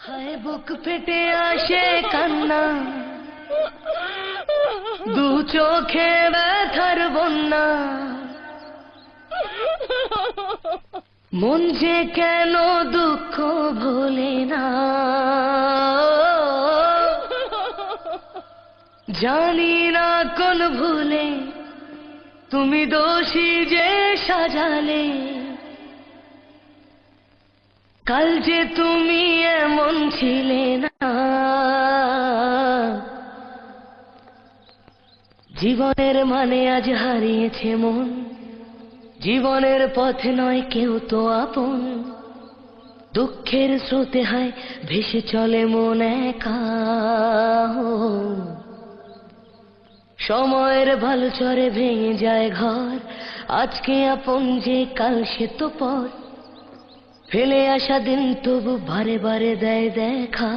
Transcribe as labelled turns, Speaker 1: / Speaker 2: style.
Speaker 1: হায় বুক ফেটে আসে কান্না, দু চোখে ব্যথার বন্যা, মন যে কেন দুঃখ ভোলে না, জানি না কোন ভুলে তুমি দোষী যে সাজালে, কাল যে তুমি এমন ছিলে না। জীবনের মানে আজ হারিয়েছে মন, জীবনের পথে নয় কেউ তো আপন, দুঃখের স্রোতে হায় ভেসে চলে মন একা। সময়ের ভালো চরে ভেঙে যায় ঘর, আজকে আপন যে কাল সে তো পর, ফেলে আসা দিন তবু বারে বারে দেয় দেখা।